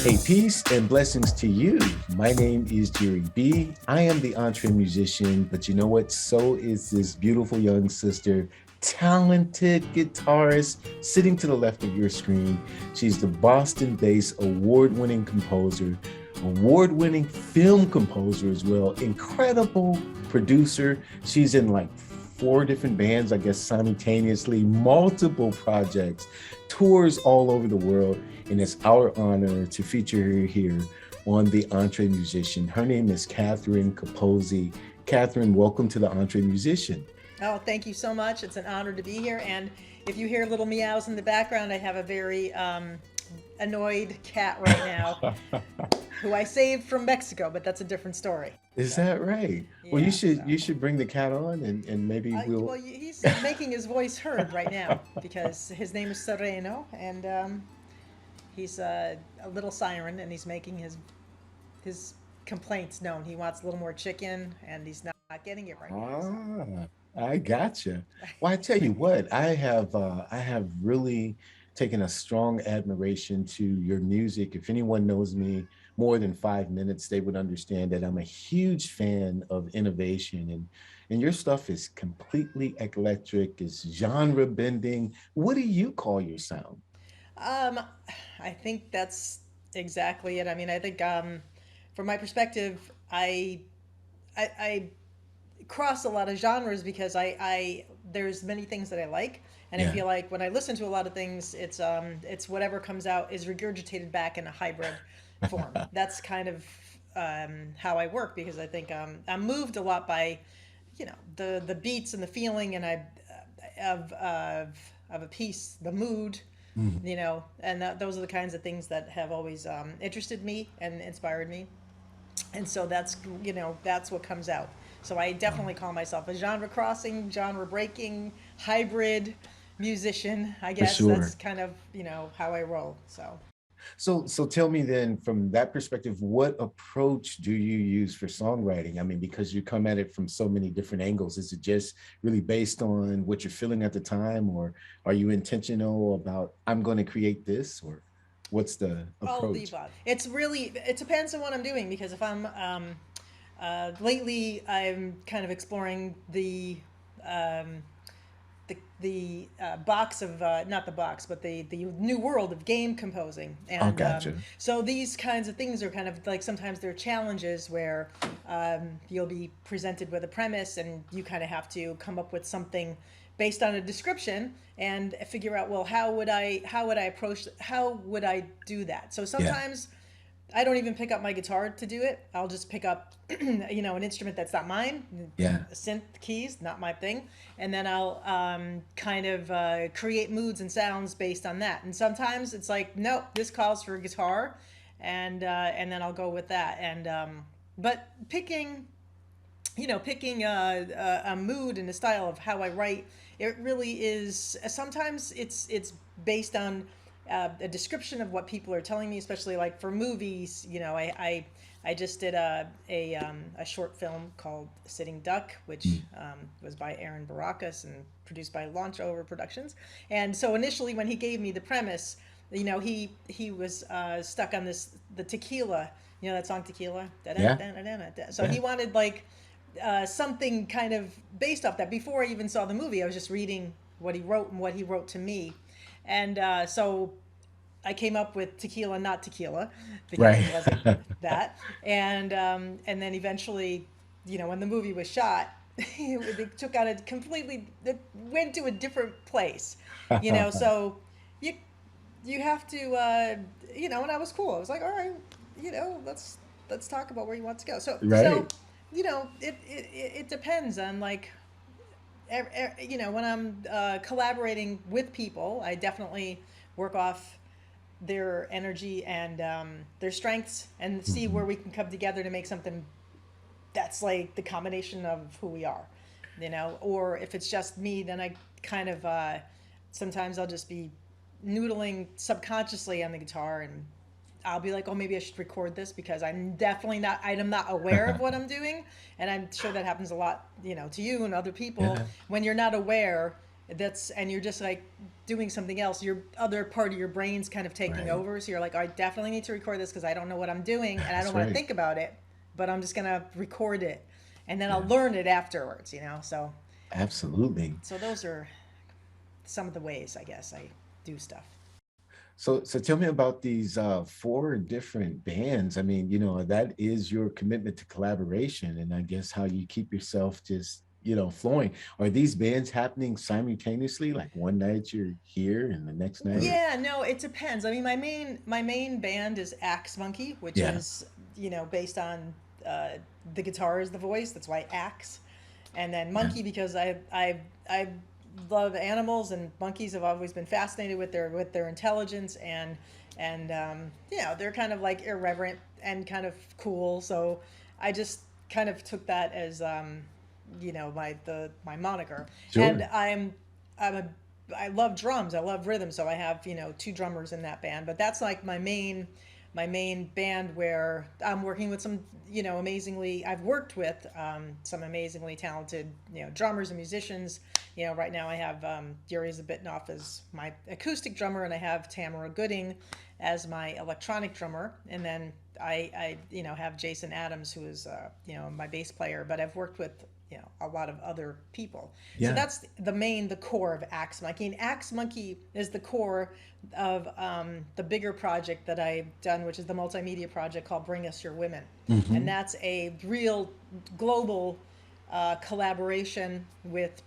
Hey, peace and blessings to you. My name is Jerry B. I am the EntreMusician, but you know what? So is this beautiful young sister, talented guitarist sitting to the left of your screen. She's the Boston-based award-winning composer, award-winning film composer as well, incredible producer. She's in like 4 different bands, I guess, simultaneously, multiple projects, tours all over the world. And it's our honor to feature her here on the EntreMusician. Her name is Catherine Capozzi. Catherine, welcome to the EntreMusician. Oh, thank you so much. It's an honor to be here. And if you hear little meows in the background, I have a very annoyed cat right now who I saved from Mexico, but that's a different story. Is that right? Well, Yeah, you should bring the cat on and maybe we'll. well, he's making his voice heard right now because his name is Sereno, and he's a little siren, and he's making his complaints known. He wants a little more chicken, and he's not getting it right now. So. I gotcha. Well, I tell you what, I have really taken a strong admiration to your music. If anyone knows me more than 5 minutes, they would understand that I'm a huge fan of innovation, and your stuff is completely eclectic, it's genre bending. What do you call your sound? Um, I think that's exactly it. I mean, I think from my perspective, I cross a lot of genres because I there's many things that I like, and I Yeah. feel like when I listen to a lot of things, it's whatever comes out is regurgitated back in a hybrid form. That's kind of how I work because I think I'm moved a lot by the beats and the feeling and I of a piece, the mood, Mhm. and those are the kinds of things that have always interested me and inspired me. And so that's what comes out. So I definitely call myself a genre crossing, genre breaking, hybrid musician. I For guess that's sure. kind of how I roll. So So tell me then, from that perspective, what approach do you use for songwriting? I mean, because you come at it from so many different angles, is it just really based on what you're feeling at the time, or are you intentional about I'm going to create this, or what's the all of the approach? above. It depends on what I'm doing because if I'm lately I'm kind of exploring um, the box of not the box, but the new world of game composing, Oh, and gotcha. so these kinds of things are kind of like sometimes they're challenges where you'll be presented with a premise, and you kind of have to come up with something based on a description and figure out, well, how would I do that? So Yeah. sometimes I don't even pick up my guitar to do it. I'll just pick up, an instrument that's not mine, Yeah. synth keys, not my thing, and then I'll kind of create moods and sounds based on that. And sometimes it's like, nope, this calls for a guitar, and then I'll go with that. And but picking a mood and a style of how I write, it really is. Sometimes it's based on a description of what people are telling me, especially like for movies. I just did a short film called Sitting Duck, which Mm. was by Aaron Baracus and produced by Launch Over Productions. And so initially, when he gave me the premise, he was stuck on the tequila. You know that song Tequila? Yeah. Da-da-da-da-da-da. So Yeah. he wanted like something kind of based off that. Before I even saw the movie, I was just reading what he wrote and what he wrote to me, and so I came up with Tequila, not Tequila, because Right. it wasn't that, and then eventually, when the movie was shot, it took on a completely, it went to a different place, so you you have to, and I was cool. I was like, all right, let's talk about where you want to go. So Right. it depends on like, when I'm collaborating with people, I definitely work off their energy and their strengths and see where Mhm. we can come together to make something that's like the combination of who we are, or if it's just me, then I kind of sometimes I'll just be noodling subconsciously on the guitar, and I'll be like, oh, maybe I should record this because I'm not aware of what I'm doing, and I'm sure that happens a lot, to you and other people Yeah. when you're not aware. That's and you're just like doing something else. Your other part of your brain's kind of taking Right. over. So you're like, I definitely need to record this because I don't know what I'm doing and I That's don't want to right. think about it, but I'm just gonna record it, and then I'll Yeah. learn it afterwards. So Absolutely. those are some of the ways I guess I do stuff. So tell me about these four different bands. I mean, that is your commitment to collaboration, and I guess how you keep yourself just, flowing. Are these bands happening simultaneously? Like one night you're here and the next night? Yeah, no, it depends. I mean, my main band is Axemunkee, which Yeah. is based on uh, the guitar is the voice. That's why Axe, and then Yeah. Monkey because I love animals and monkeys have always been fascinated with their intelligence and they're kind of like irreverent and kind of cool. So I just kind of took that as my moniker. And Sure. I'm a I love drums. I love rhythm. So I have two drummers in that band. But that's like my main band where I'm working with some amazingly I've worked with some amazingly talented drummers and musicians. Right now I have Yuri Zabitnoff as my acoustic drummer, and I have Tamara Gooding as my electronic drummer, and then I have Jason Adams, who is my bass player. But I've worked with a lot of other people. So Yeah. that's the core of Axemunkee. And Axemunkee is the core of the bigger project that I've done, which is the multimedia project called Bring Us Your Women. And Hmm. that's a real global collaboration with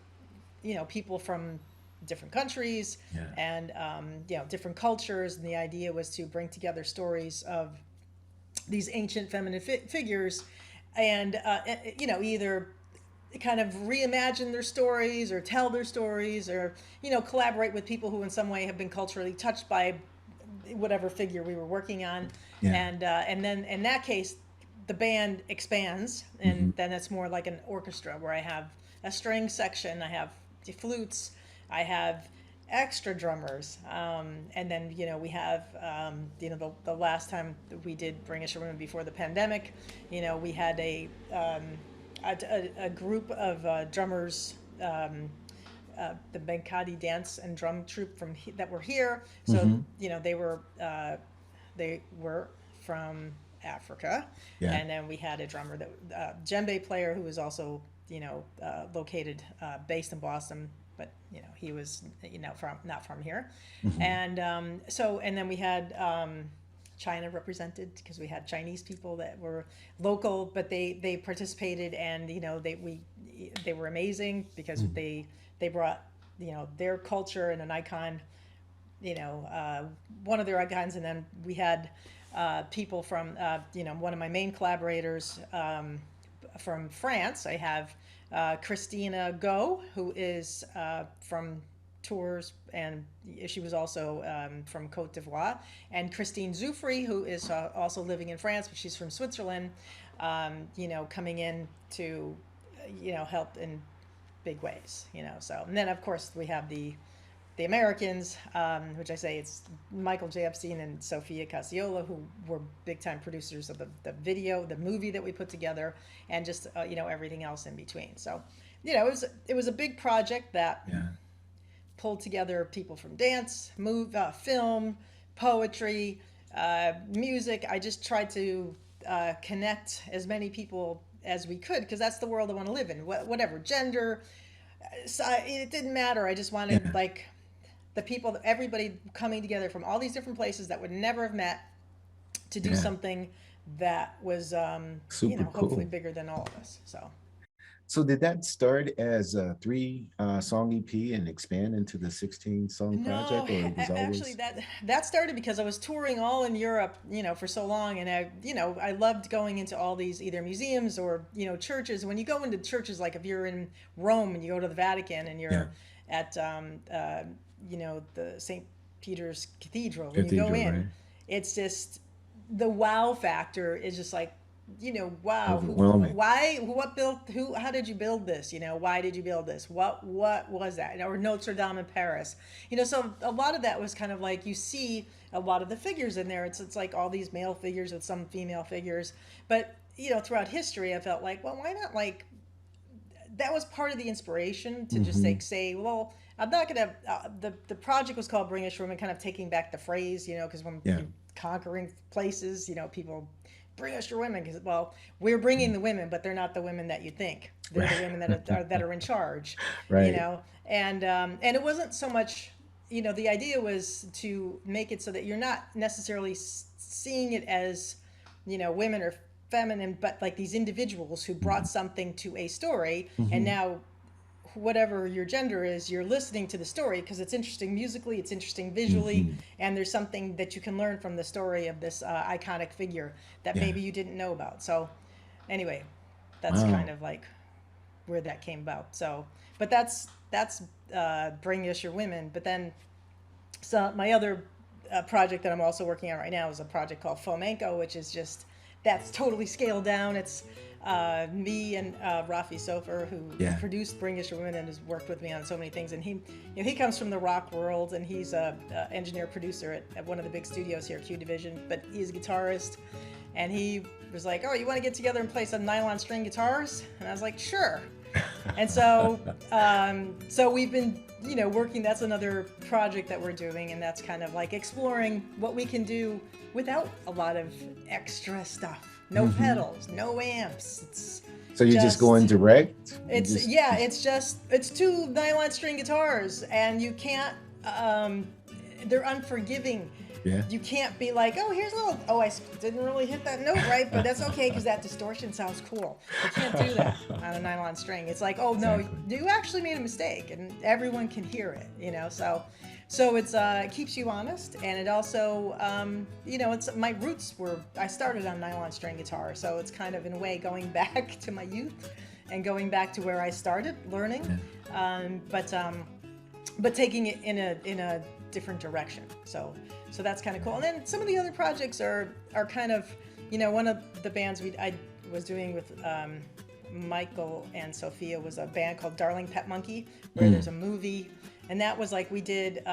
people from different countries Yeah. and different cultures. And the idea was to bring together stories of these ancient feminine figures and either kind of reimagine their stories or tell their stories or collaborate with people who in some way have been culturally touched by whatever figure we were working on. Yeah. And then in that case the band expands, Hmm. and then it's more like an orchestra where I have a string section, I have the flutes, I have extra drummers, and then we have the last time that we did Bring Us Your Women before the pandemic, we had a group of drummers, the Benkadi dance and drum troupe that were here. So Hmm. they were from Africa, Yeah. and then we had a drummer that djembe player who was also located based in Boston, but he was from not from here, Hmm. and then we had. China represented because we had Chinese people that were local, but they participated, and they were amazing because Hmm. they brought their culture and an icon, you know uh, one of their icons, and then we had people from one of my main collaborators from France. I have Christina Go, who is from Tours, and she was also from Cote d'Ivoire, and Christine Zoufri, who is also living in France, but she's from Switzerland. Coming in to help in big ways. So, and then of course we have the Americans, which I say it's Michael J. Epstein and Sophia Cacciola, who were big time producers of the video, the movie that we put together, and just everything else in between. So, it was a big project that Yeah. pulled together people from dance, film, poetry, music. I just tried to connect as many people as we could because that's the world I want to live in. Whatever gender, so it didn't matter. I just wanted Yeah. like the people, everybody coming together from all these different places that would never have met to do Yeah. something that was, Super hopefully cool. bigger than all of us. So. So did that start as a three song EP and expand into the 16 song No, project, or it was actually, always? that started because I was touring all in Europe, for so long, and I loved going into all these either museums or churches. When you go into churches, like if you're in Rome and you go to the Vatican and Yeah. you're at the St. Peter's Cathedral, when you go Cathedral, in, right? it's just the wow factor is just like wow, Overwhelming. what built, how did you build this? Why did you build this? What was that? Or Notre Dame in Paris. So a lot of that was kind of like you see a lot of the figures in there. It's like all these male figures with some female figures, but throughout history, I felt like, well, why not like that was part of the inspiration to just Mm-hmm. like say, well, I'm not gonna. The project was called "Bring Us Your Women," kind of taking back the phrase, because when Yeah. you're conquering places, people bring us your women because, well, we're bringing Mm. the women, but they're not the women that you think. They're the Right. women that are in charge, Right. and it wasn't so much. The idea was to make it so that you're not necessarily seeing it as, women are feminine, but like these individuals who brought Mm-hmm. something to a story, and Mm-hmm. now whatever your gender is, you're listening to the story because it's interesting musically, it's interesting visually, Mm-hmm. and there's something that you can learn from the story of this iconic figure that Yeah. maybe you didn't know about. So, anyway, that's kind Wow. of like where that came about. So, but that's Bring Us Your Women. But then, so my other project that I'm also working on right now is a project called Fauxmenco, which is just that's totally scaled down. It's me and Rafi Sofer, who Yeah. produced Bring Us Your Women and has worked with me on so many things. And he comes from the rock world, and he's a engineer producer at one of the big studios here, Q Division. But he's a guitarist, and he was like, "Oh, you want to get together and play some nylon string guitars?" And I was like, "Sure." And so we've been, working. That's another project that we're doing, and that's kind of like exploring what we can do without a lot of extra stuff. No Mm-hmm. pedals, no amps. So you're just going Just, direct? You it's just, yeah, just it's two nylon string guitars, and you can't. Um, they're unforgiving. yeah. You can't be like, oh, here's a little. Oh, I didn't really hit that note right, but that's okay because that distortion sounds cool. You can't do that on a nylon string. It's like, oh no, Exactly. you actually made a mistake, and everyone can hear it. So it keeps you honest, and it also, it's my roots were I started on nylon string guitar, so it's kind of in a way going back to my youth, and going back to where I started learning, Yeah. um, but um, but taking it in a different direction. So that's kind of cool. And then some of the other projects are kind of, one of the bands I was doing with Michael and Sophia was a band called Darling Pet Monkey, where there's Mm. a movie, and that was like we did.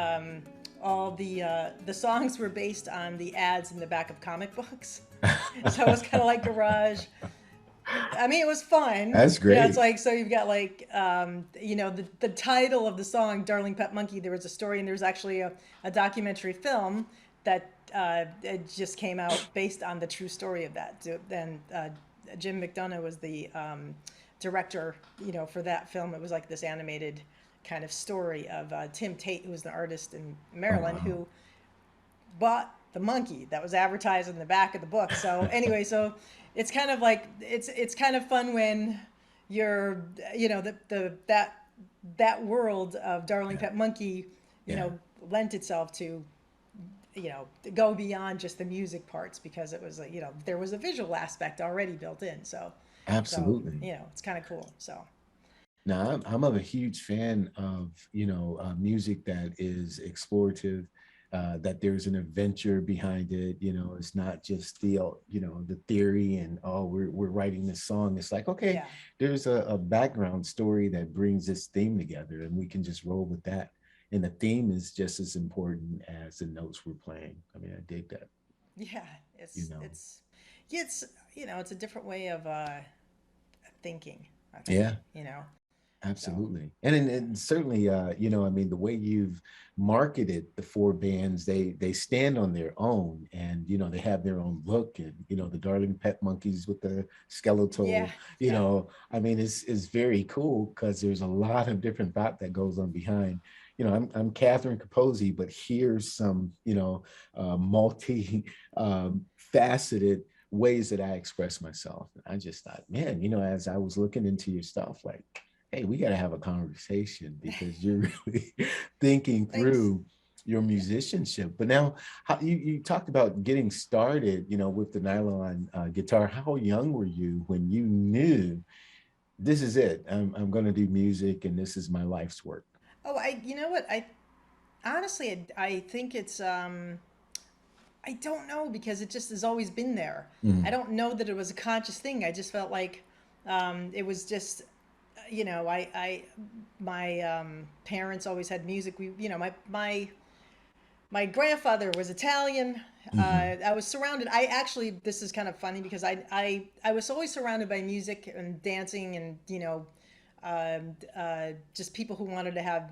All the songs were based on the ads in the back of comic books, so it was kind of like garage. I mean, it was fun. That's It's great. like, so you've got like, the title of the song, Darling Pet Monkey. There was a story, and there's actually a documentary film that it just came out based on the true story of that. Then Jim McDonough was the director, for that film. It was like this animated kind of story of Tim Tate, who was the artist in Oh Maryland, wow. who bought the monkey that was advertised in the back of the book. So anyway, so it's kind of like it's kind of fun when you're, that world of Darling Yeah. Pet Monkey, you Yeah. know lent itself to, go beyond just the music parts, because it was, there was a visual aspect already built in. So Absolutely. it's kind of cool. So Now, I'm a huge fan of, music that is explorative, that there's an adventure behind it. It's not just the theory and, oh, we're writing this song. It's like, okay, yeah. there's a background story that brings this theme together, and we can just roll with that. And the theme is just as important as the notes we're playing. I mean, I dig that, Yeah, you it's know. it's yeah, it's a different way of thinking, I think. Yeah. So Absolutely. And certainly, I mean, the way you've marketed the four bands, they stand on their own, and, they have their own look, and, the Darling Pet Monkeys with the yeah, skeletal, yeah, I mean, it's very cool because there's a lot of different thought that goes on behind. I'm Catherine Capozzi, but here's some, multi faceted ways that I express myself. And I just thought, man, as I was looking into your stuff, like, hey, we got to have a conversation because you're really thinking thanks. through your Yeah. musicianship. But now, how you talked about getting started, with the nylon guitar. How young were you when you knew this is it? I'm going to do music, and this is my life's work. Oh, you know what? I honestly, I think it's I don't know, because it just has always been there. I Mm, don't know that it was a conscious thing. I just felt like it was just, I my parents always had music. My grandfather was Italian. mhm, I was surrounded. I actually, this is kind of funny because I was always surrounded by music and dancing, and just people who wanted to have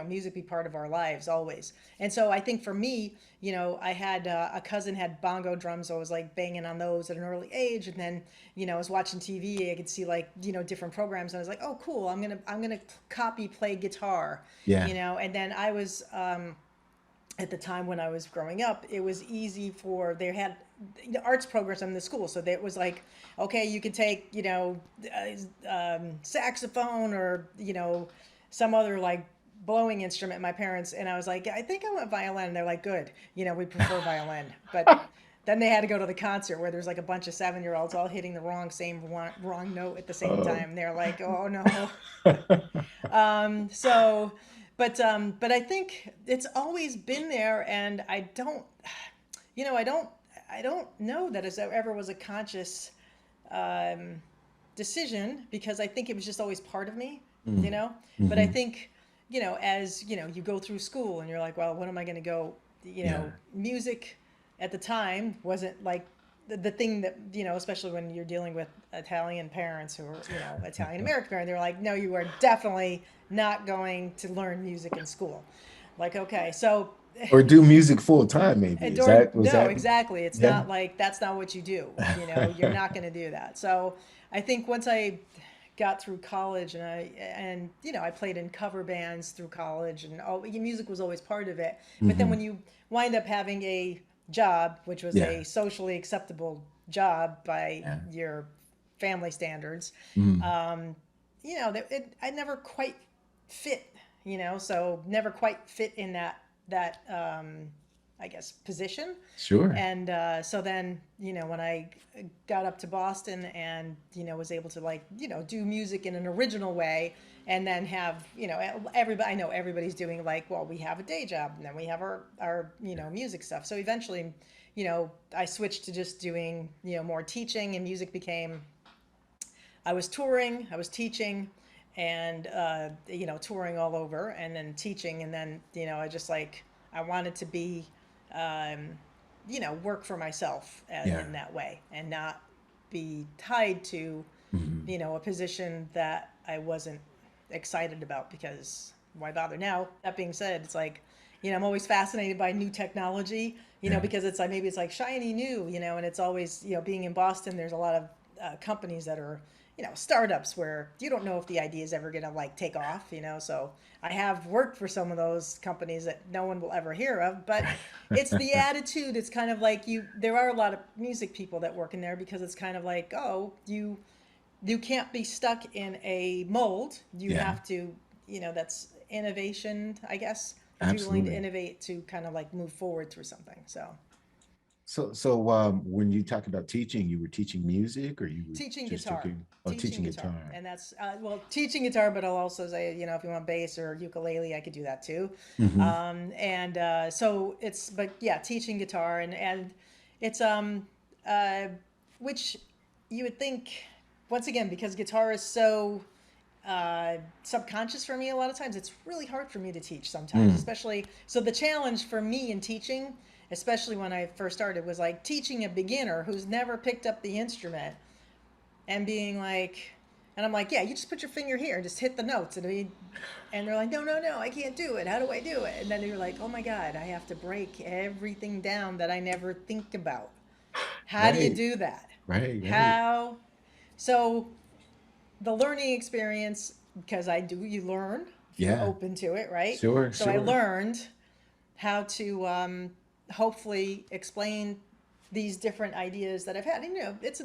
music be part of our lives always. And so I think for me, I had a cousin had bongo drums, so I was like banging on those at an early age. And then, I was watching TV, I could see like, different programs, and I was like, oh cool, I'm gonna copy play guitar, Yeah. and then I was at the time when I was growing up, it was easy for they had the arts programs in the school, so it was like, okay, you could take saxophone or some other like blowing instrument. My parents and I was like, I think I want violin. And they're like, good, we prefer violin, but. Then they had to go to the concert where there's like a bunch of 7-year-olds all hitting the wrong note at the same Oh. time. They're like, oh no. So, but I think it's always been there, and I don't, I don't know that it ever was a conscious decision, because I think it was just always part of me, you Mm. know. But I Hmm. think, as you go through school and you're like, well, what am I going to go, Yeah. music at the time wasn't like the thing that especially when you're dealing with Italian parents who are Italian American parents, they're like, no, you are definitely not going to learn music in school. Like, okay, so Or do music full time, maybe. Is during that, was no, that? exactly, it's Yeah. not like that's not what you do. You're not going to do that. So I think once I got through college, and I played in cover bands through college, and music was always part of it. But then Hmm. when you wind up having a job, which was Yeah. a socially acceptable job by Yeah. your family standards, Mm. um, I never quite fit, so never quite fit in that I guess position. Sure. And so then, when I got up to Boston and, was able to like, do music in an original way, and then have, everybody, I know everybody's doing like, well, we have a day job and then we have our music stuff. So eventually, I switched to just doing, more teaching, and music became, I was touring, I was teaching, and touring all over, and then teaching, and then I just like I wanted to be, um, work for myself Yeah. in that way, and not be tied to, Hmm. a position that I wasn't excited about, because why bother? Now, that being said, it's like, I'm always fascinated by new technology, Yeah. because it's like maybe it's like shiny new, and it's always, being in Boston, there's a lot of companies that are, startups where you don't know if the idea is ever going to like take off, So I have worked for some of those companies that no one will ever hear of, but it's the attitude. It's kind of like there are a lot of music people that work in there, because it's kind of like, oh, you can't be stuck in a mold. You Yeah. have to, that's innovation, I guess. You have to be willing to Absolutely. innovate to kind of like move forward through something. So So when you talk about teaching, you were teaching music, or you were teaching just guitar, taking, oh, teaching guitar. and that's well, teaching guitar, but I'll also say, if you want bass or ukulele, I could do that too. Hmm. And so it's, but yeah, teaching guitar, and it's uh, which you would think, once again, because guitar is so subconscious for me a lot of times, it's really hard for me to teach sometimes, Mm. especially, so the challenge for me in teaching, especially when I first started, was like teaching a beginner who's never picked up the instrument, and being like, and I'm like, yeah, you just put your finger here and just hit the notes, and they're like, no, no, no, I can't do it, how do I do it? And then you're like, oh my god, I have to break everything down that I never think about. How do you Right. do that? Right. Right. How? So the learning experience, because you learn if you're Yeah. open to it, right? Sure. So I Sure. learned how to hopefully explain these different ideas that I've had. And, Yeah. it's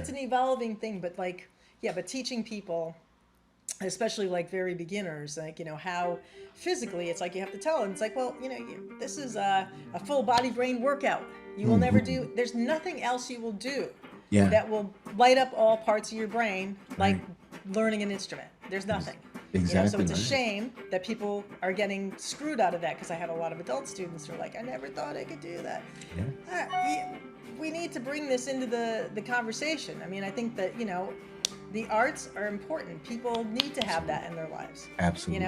an evolving thing, but like, yeah, but teaching people, especially like very beginners, like, how physically, it's like you have to tell them, it's like, well, this is a full body brain workout. You will never Hmm. do, there's nothing else you will do Yeah. that will light up all parts of your brain like Right. learning an instrument. There's Ex- nothing. So exactly it's a right. shame that people are getting screwed out of that, because I have a lot of adult students who are like, I never thought I could do that. Yeah. We need to bring this into the conversation. I mean, I think that, the arts are important. People need to have that in their lives. You know, Absolutely.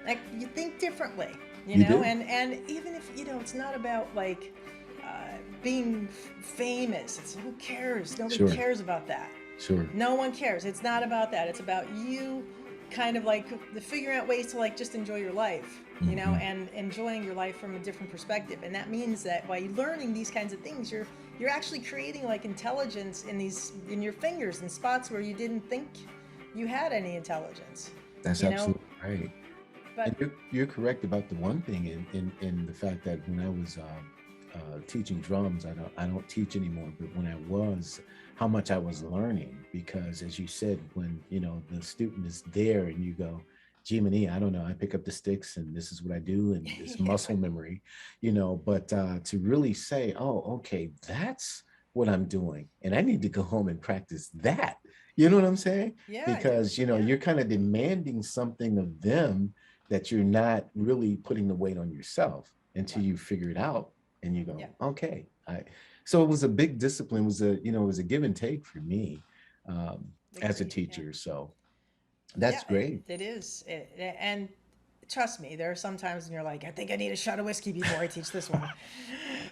like you think differently. You do. And even if it's not about like being famous. It's who cares? Nobody Sure. cares about that. Sure. No one cares. It's not about that. It's about you kind of like the figuring out ways to like just enjoy your life, Hmm. and enjoying your life from a different perspective. And that means that by learning these kinds of things, you're actually creating like intelligence in your fingers in spots where you didn't think you had any intelligence, That's you know. absolutely right. And But you're correct about the one thing in the fact that when I was teaching drums, I don't teach anymore, but when I was, how much I was learning, because as you said, when the student is there and you go, Jiminy, I don't know, I pick up the sticks and this is what I do, and this yeah, muscle memory, but to really say, oh, okay, that's what I'm doing, and I need to go home and practice that. You know what I'm saying? yeah, I do. Because Yeah, you're kind of demanding something of them that you're not really putting the weight on yourself until right. you figure it out and you Yeah, go, okay. So it was a big discipline, it was a give and take for me, as a agreed. Yeah. teacher. So Yeah, that's great. it is. And trust me, there are some times when you're like, I think I need a shot of whiskey before I teach this one.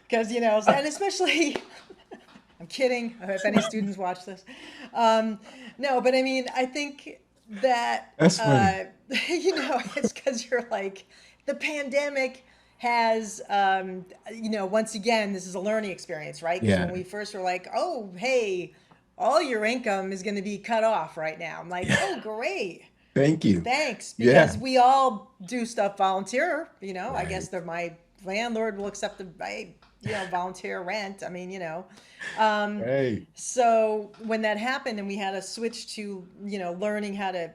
Because, and especially, I'm kidding. I hope any students watch this. No, but I mean, I think that, That's funny. it's because you're like, the pandemic has, once again, this is a learning experience, right? Because when Yeah. we first were like, oh, hey, all your income is going to be cut off right now. I'm like, oh, great. Thank you. Thanks, Yeah. because we all do stuff volunteer. I guess Right. that my landlord will accept volunteer rent. I mean, um, Right. so when that happened and we had to switch to learning how to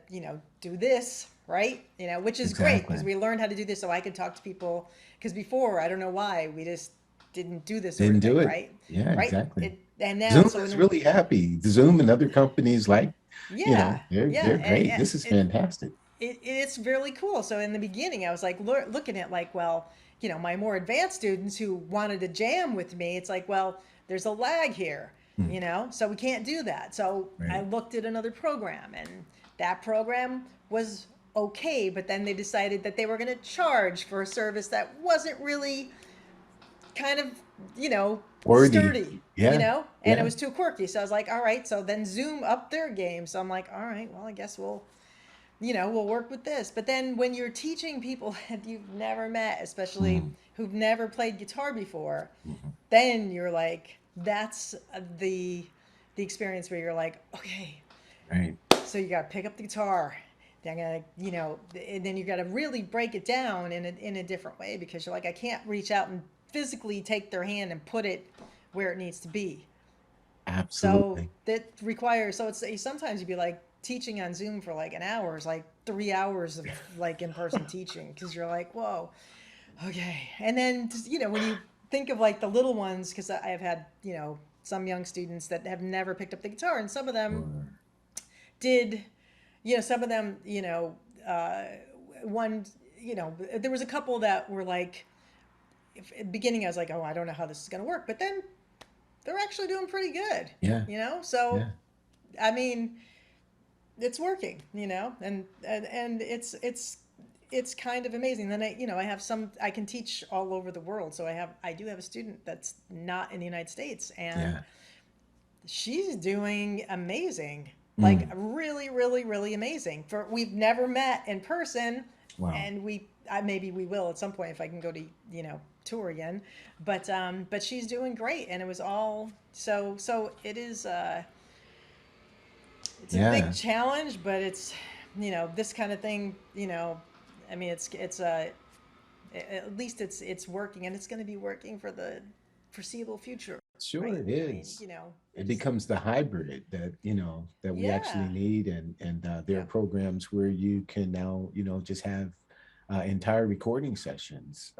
do this right, which is great because Exactly. we learned how to do this so I could talk to people. Because before, I don't know why we just didn't do this sort Didn't of do thing, it. right? Yeah, Right. exactly. And now, Zoom so is in really happy. Zoom and other companies, like, yeah, they're yeah, great. This is fantastic. it's really cool. So in the beginning, I was like looking at like, well, my more advanced students who wanted to jam with me, it's like, well, there's a lag here, Hmm. so we can't do that. So I Right. looked at another program, and that program was okay, but then they decided that they were going to charge for a service that wasn't really kind of, Worthy. sturdy, Yeah. and it Yeah. was too quirky. So I was like, all right. So then Zoom upped their game. So I'm like, all right, well, I guess we'll work with this. But then when you're teaching people that you've never met, especially Mm. who've never played guitar before, Mhm. then you're like, that's the experience where you're like, okay, Right. so you got to pick up the guitar. Then I gotta, and then you got to really break it down in a different way because you're like, I can't reach out and physically take their hand and put it where it needs to be. So Absolutely. that requires, so it's sometimes you'd be like teaching on Zoom for like an hour is like 3 hours of like in person teaching because you're like, whoa, okay. And then just, when you think of like the little ones, because I have had, some young students that have never picked up the guitar, and some of them Sure. did, some of them, uh, one, there was a couple that were like, at the beginning I was like, oh, I don't know how this is going to work. But then they're actually doing pretty good, Yeah. So, Yeah. I mean, it's working, and it's kind of amazing. Then I have I can teach all over the world. So I do have a student that's not in the United States, and Yeah. she's doing amazing, like Mm. really, really, really amazing. For we've never met in person, Wow. and maybe we will at some point if I can go to tour again. But she's doing great, and it was all so it is. It's a big Yeah. challenge, but it's this kind of thing. I mean, at least it's working, and it's going to be working for the foreseeable future, Sure right? it I mean, is. I It just becomes the hybrid that that we actually yeah, need, and there are yeah, programs where you can now just have entire recording sessions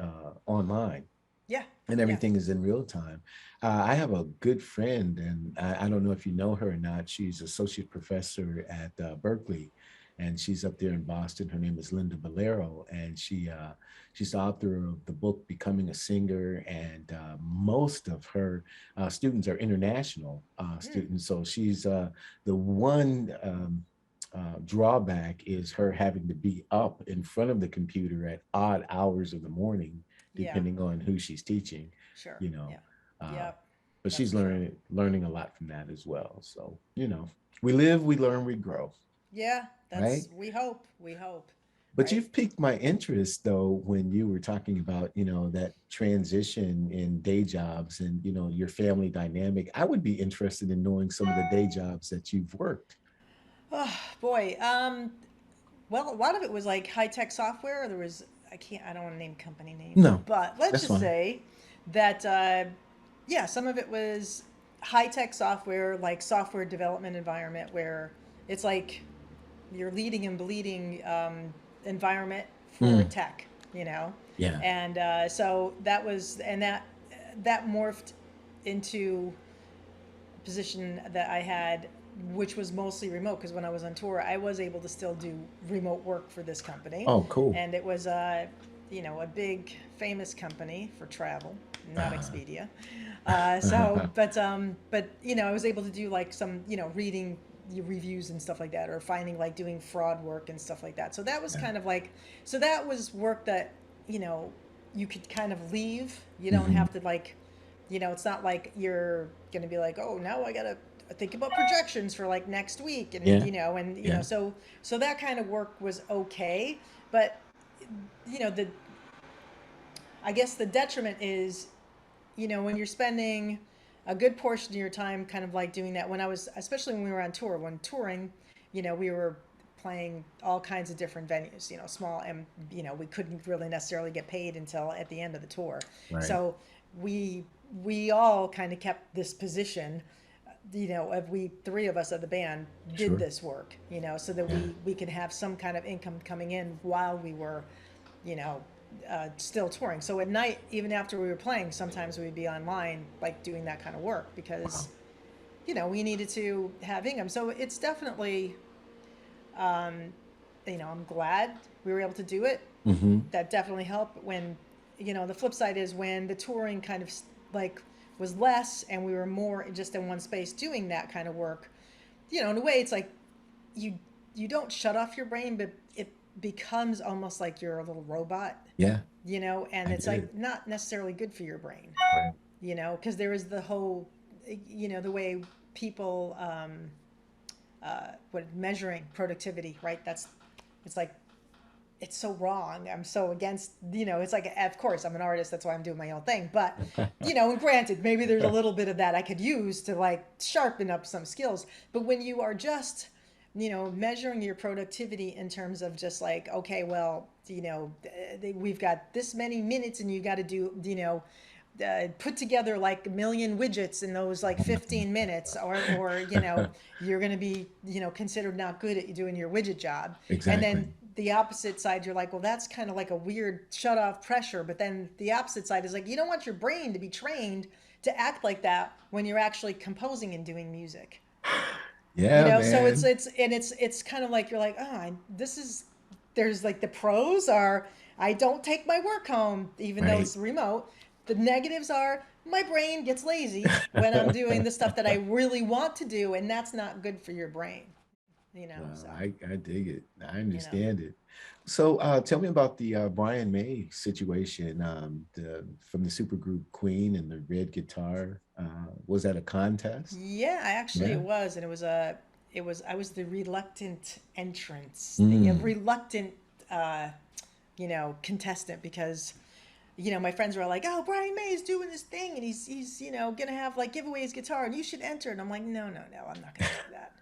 online, yeah, and yeah. everything is in real time. I have a good friend, and I don't know if you know her or not. She's associate professor at Berkeley, and she's up there in Boston. Her name is Linda Valero, and she's the author of the book Becoming a Singer, and most of her students are international Mm, students. So she's the one. Drawback is her having to be up in front of the computer at odd hours of the morning, yeah, depending on who she's teaching, sure, you know. yeah, Uh, yeah. but That's she's for sure. learning a lot from that as well. So we live, we learn, we grow. Yeah, right? that's we hope, But right? you've piqued my interest though when you were talking about, that transition in day jobs and, your family dynamic. I would be interested in knowing some of the day jobs that you've worked. Oh boy. Well, a lot of it was like high tech software. There was I don't want to name company names, No, but let's that's just fine. say that yeah, some of it was high tech software, like software development environment where it's like you're leading and bleeding environment for Mm, tech, you know, yeah. and so that morphed into position that I had, which was mostly remote, because when I was on tour, I was able to still do remote work for this company, Oh, cool. and it was a big famous company for travel, not Uh, Expedia. But I was able to do like some reading reviews and stuff like that, or finding like doing fraud work and stuff like that. So that was yeah. kind of like that was work that you know you could kind of leave. You don't Hmm. have to like it's not like you're going to be like, oh, now I got to think about projections for like next week, and Yeah. Yeah. so that kind of work was okay, but the I guess the detriment is, when you're spending a good portion of your time kind of like doing that. When I was, especially when we were on tour, when touring, we were playing all kinds of different venues, small, and we couldn't really necessarily get paid until at the end of the tour. Right. So we we all kind of kept this position, of we three of us of the band did Sure. this work, so that Yeah. we could have some kind of income coming in while we were, you know, still touring. So at night, even after we were playing, sometimes we'd be online, like doing that kind of work because, Wow. we needed to have income. So it's definitely, um, I'm glad we were able to do it. Hmm. That definitely helped. When, the flip side is when the touring kind of like was less and we were more just in one space doing that kind of work. In a way, it's like you you don't shut off your brain, but it becomes almost like you're a little robot, Yeah, and I it's get like it. not necessarily good for your brain, Right. because there is the whole, the way people, what measuring productivity, right? It's like it's so wrong. I'm so against, it's like, of course, I'm an artist. That's why I'm doing my own thing. But, and granted, maybe there's a little bit of that I could use to like sharpen up some skills. But when you are just, measuring your productivity in terms of just like, okay, well, we've got this many minutes and you got to do, put together like a million widgets in those like 15 minutes, or you're going to be considered not good at doing your widget job. And then Exactly. the opposite side, you're like, well, that's kind of like a weird shut off pressure. But then the opposite side is like, you don't want your brain to be trained to act like that when you're actually composing and doing music. Yeah, So it's man. it's and it's kind of like you're like, oh, this is there's like the pros are I don't take my work home even though Right. it's remote. The negatives are my brain gets lazy when I'm doing the stuff that I really want to do, and that's not good for your brain. Wow, So I dig it. I you know. understand it. So tell me about the Brian May situation, from the supergroup Queen and the red guitar. Was that a contest? Yeah, actually Yeah. it was, and I was the reluctant entrance, the Mm. reluctant contestant, because my friends were like, "Oh, Brian May is doing this thing, and he's gonna have like give away his guitar, and you should enter." And I'm like, "No, no, no, I'm not gonna do that."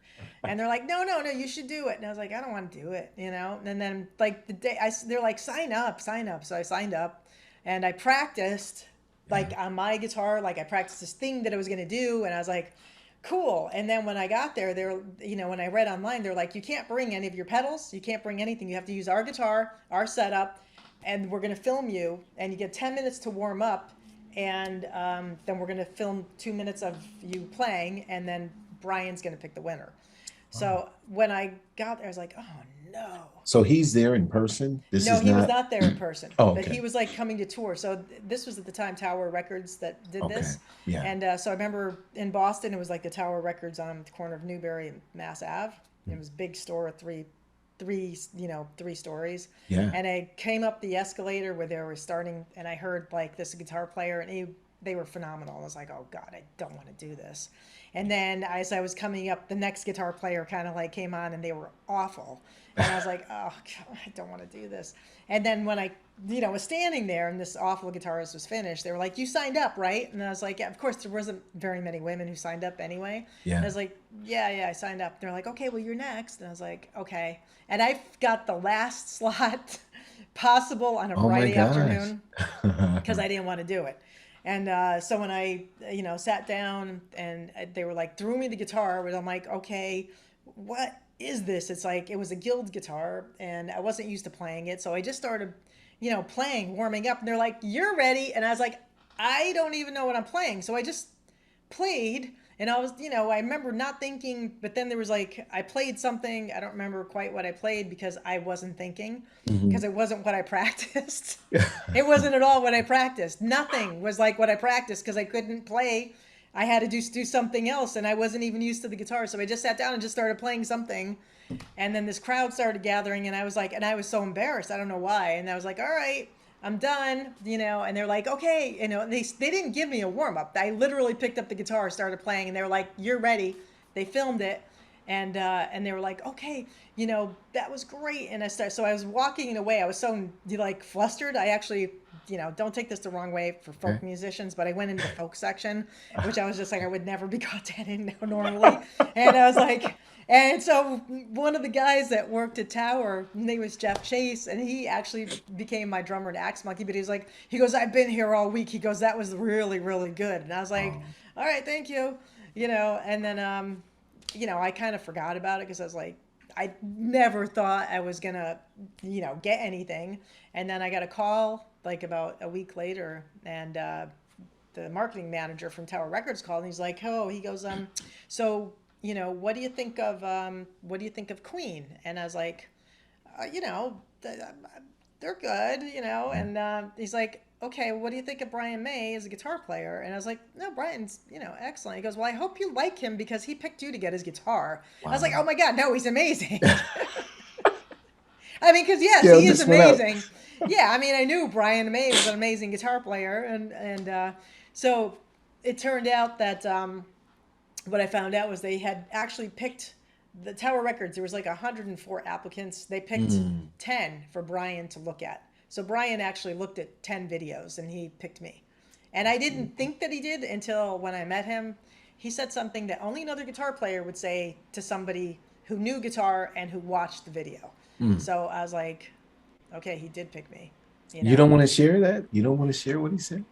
And they're like, "No, no, no, you should do it." And I was like, "I don't want to do it." And then like they're like, "Sign up, sign up." So I signed up, and I practiced Yeah. like on my guitar, like I practiced this thing that I was gonna do, and I was like, cool. And then when I got there, when I read online, they're like, you can't bring any of your pedals, you can't bring anything. You have to use our guitar, our setup, and we're gonna film you, and you get 10 minutes to warm up, and then we're gonna film 2 minutes of you playing, and then Brian's gonna pick the winner. Wow. So when I got there, I was like, oh no. So he's there in person. This No, is he was not. not there in person, Oh, but okay. he was like coming to tour. So this was at the time Tower Records that did Okay. this, Yeah. and so I remember in Boston it was like the Tower Records on the corner of Newbury and Mass Ave. It was a big store, three stories, Yeah. and I came up the escalator where they were starting, and I heard like this guitar player, and they were phenomenal. I was like, oh God, I don't want to do this. And then as I was coming up, the next guitar player kind of like came on and they were awful. And I was like, oh God, I don't want to do this. And then when I, was standing there and this awful guitarist was finished, they were like, you signed up, right? And I was like, yeah, of course, there wasn't very many women who signed up anyway. And I Yeah. was like, yeah, yeah, I signed up. They're like, okay, well, you're next. And I was like, okay. And I got the last slot possible on a Oh my Friday gosh. afternoon because I didn't want to do it. And so when I, sat down and they were like, threw me the guitar, but I'm like, okay, what is this? It's like, it was a Guild guitar and I wasn't used to playing it. So I just started, playing, warming up. And they're like, you're ready. And I was like, I don't even know what I'm playing. So I just played and I was, I remember not thinking, but then there was like, I played something. I don't remember quite what I played because I wasn't thinking, Mhm. because it wasn't what I practiced. It wasn't at all what I practiced. Nothing was like what I practiced because I couldn't play. I had to do something else and I wasn't even used to the guitar. So I just sat down and just started playing something. And then this crowd started gathering and I was like, and I was so embarrassed. I don't know why. And I was like, all right, I'm done, and they're like, okay, they didn't give me a warm up. I literally picked up the guitar, started playing, and they were like, you're ready. They filmed it, and they were like, okay, that was great. And so I was walking away. I was so like flustered. I actually, don't take this the wrong way for Okay. folk musicians, but I went into the folk section, which I was just like, I would never be caught that in normally. And I was like, and so one of the guys that worked at Tower, his name was Jeff Chase, and he actually became my drummer at Axemunkee. But he goes, I've been here all week. He goes, that was really, really good. And I was like, Oh, all right, thank you. And then, I kind of forgot about it because I was like, I never thought I was gonna, get anything. And then I got a call like about a week later, and the marketing manager from Tower Records called, and he's like, "Oh," he goes, so what do you think of Queen?" And I was like, they're good, yeah. And he's like, "Okay, what do you think of Brian May as a guitar player?" And I was like, "No, Brian's excellent." He goes, "Well, I hope you like him because he picked you to get his guitar." I was like, "Oh Wow. my God, no, he's amazing." I mean, because yes, Scale he is just went up. amazing. Yeah, I mean, I knew Brian May was an amazing guitar player, and so it turned out that what I found out was they had actually picked the Tower Records. There was like 104 applicants. They picked Mm. 10 for Brian to look at. So Brian actually looked at 10 videos and he picked me. And I That's didn't beautiful. think that he did until when I met him. He said something that only another guitar player would say to somebody who knew guitar and who watched the video. Mm. So I was like, okay, he did pick me, you You don't know. want to share that? You don't want to share what he said?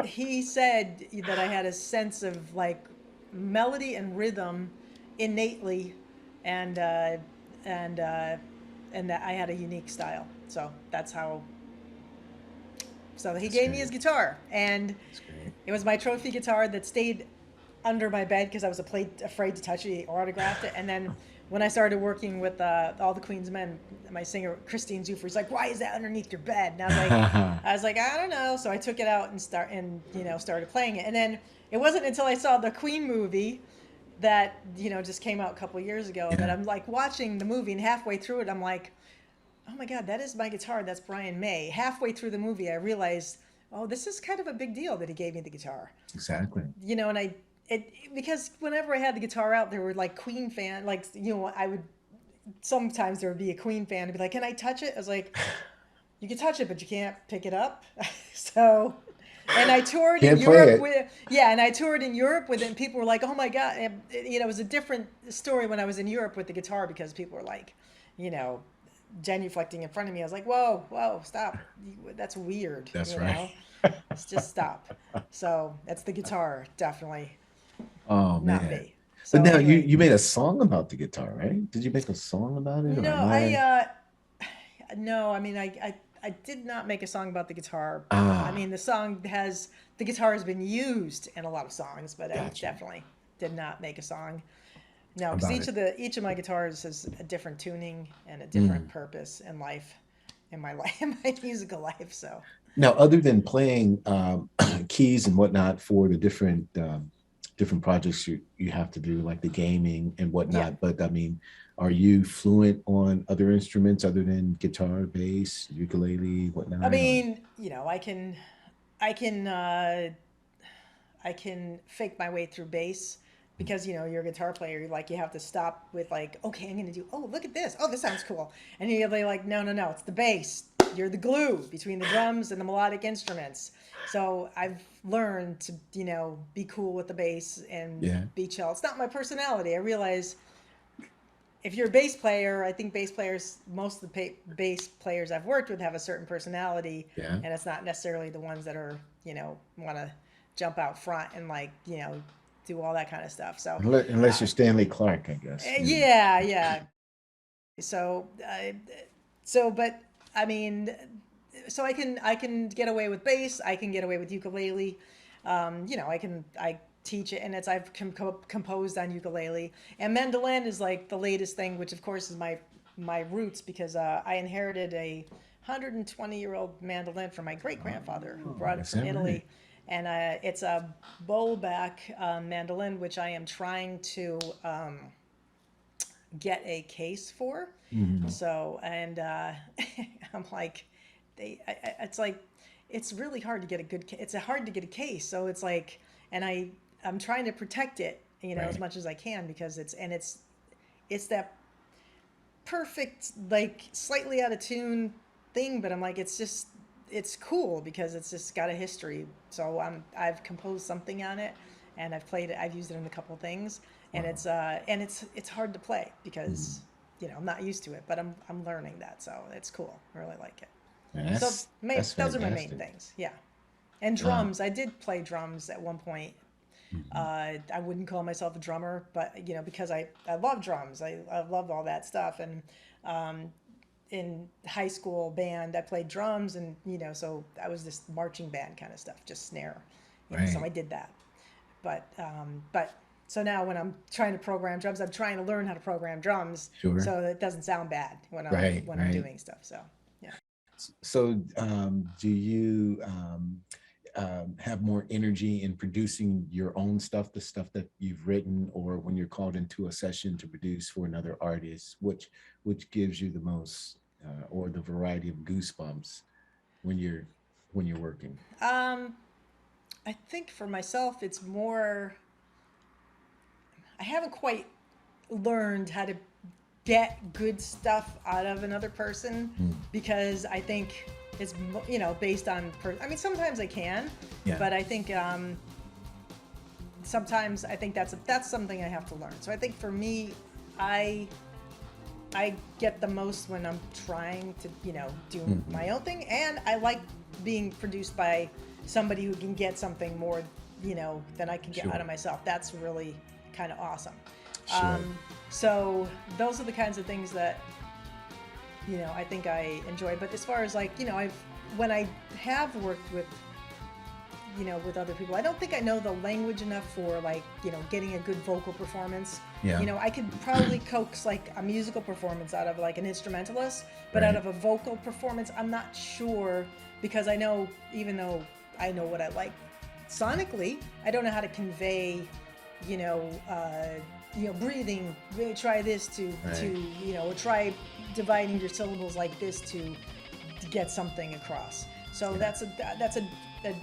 He said that I had a sense of like melody and rhythm innately, and uh, and uh, and that I had a unique style. So that's how. So he That's gave me his great. guitar, and That's great. it was my trophy guitar that stayed under my bed because I was afraid to touch it. He autographed it, and then when I started working with all the Queen's Men, my singer Christine Zufer's like, "Why is that underneath your bed?" And I was like, I don't know. So I took it out and started playing it, and then it wasn't until I saw the Queen movie that just came out a couple years ago that Yeah. I'm like watching the movie, and halfway through it, I'm like, oh my God, that is my guitar. That's Brian May. Halfway through the movie, I realized, oh, this is kind of a big deal that he gave me the guitar. Exactly. And because whenever I had the guitar out, there were like Queen fan, like I would sometimes there would be a Queen fan and be like, "Can I touch it?" I was like, "You can touch it, but you can't pick it up." So, and I toured in Can't play Europe it. with yeah, and I toured in Europe with it, and people were like, "Oh my God!" And, it was a different story when I was in Europe with the guitar because people were like, you know, genuflecting in front of me. I was like, "Whoa, whoa, stop! That's weird," That's right. Just stop. So that's the guitar, definitely Oh not man. me. But So now you anyway, you made a song about the guitar, right? Did you make a song about it, or no, am I? no, I mean, I did not make a song about the guitar. I Ah, mean, the guitar has been used in a lot of songs, but I got you. definitely did not make a song. No, because About it. each of my guitars has a different tuning and a different Mm. purpose in life, in my life, in my musical life. So, Now, other than playing keys and whatnot for the different projects you have to do, like the gaming and yeah. whatnot, but I mean, are you fluent on other instruments other than guitar, bass, ukulele, I whatnot? Or mean, I can. I can I can fake my way through bass because you're a guitar player. Like you have to stop with like, okay, I'm gonna do. Oh, look at this. Oh, this sounds cool. And you're like, no, no, no. It's the bass. You're the glue between the drums and the melodic instruments. So I've learned to be cool with the bass and Yeah. be chill. It's not my personality. I realize if you're a bass player, I think bass players, most of the bass players I've worked with have a certain personality, Yeah. and it's not necessarily the ones that are, want to jump out front and like, do all that kind of stuff. So, Unless you're Stanley Clark, I guess. yeah, yeah. So, but I mean, so I can get away with bass. I can get away with ukulele. I teach it, and I've composed on ukulele. And mandolin is like the latest thing, which of course is my roots because I inherited a 120-year-old mandolin from my great grandfather who brought it Is from that right? Italy, and it's a bowlback mandolin, which I am trying to get a case for. Mhm. So, and I'm like, it's like, it's really hard to get a it's hard to get a case. So it's like, and I'm trying to protect it, as Right. much as I can because it's that perfect, like slightly out of tune thing, but I'm like, it's cool because it's just got a history. So I've composed something on it, and I've played it. I've used it in a couple things, and Wow. it's hard to play Mhm. because I'm not used to it, but I'm learning that, so it's cool. I really like it. And So that's those are my main fantastic. things. Yeah, and Um, drums. I did play drums at one point. mhm. I wouldn't call myself a drummer, but because I love drums. I love all that stuff, and um, in high school band, I played drums, and so I was this marching band kind of stuff, just snare, so I Right. did that. But so now when I'm trying to program drums, I'm trying to learn how to program drums Sure. so it doesn't sound bad when Right. I'm Right. doing stuff. So yeah. So, do you have more energy in producing your own stuff, the stuff that you've written, or when you're called into a session to produce for another artist, which gives you the most, or the variety of goosebumps when you're working? Um, I think for myself, it's more. I haven't quite learned how to get good stuff out of another person Mm. because I think it's based on. I mean, sometimes I can, Yeah. but I think sometimes I think that's something I have to learn. So I think for me, I I get the most when I'm trying to do Hmm. my own thing, and I like being produced by somebody who can get something more than I can get out of Sure. myself. That's really kind of awesome. Sure. Um, so those are the kinds of things that I think I enjoy. But as far as like I've when I have worked with with other people, I don't think I know the language enough for like getting a good vocal performance. Yeah. I could probably coax like a musical performance out of like an instrumentalist, but out Right. of a vocal performance, I'm not sure because I know even though I know what I like sonically, I don't know how to convey you know, breathing. Really try this to Right. or try dividing your syllables like this to get something across. So Yeah. a,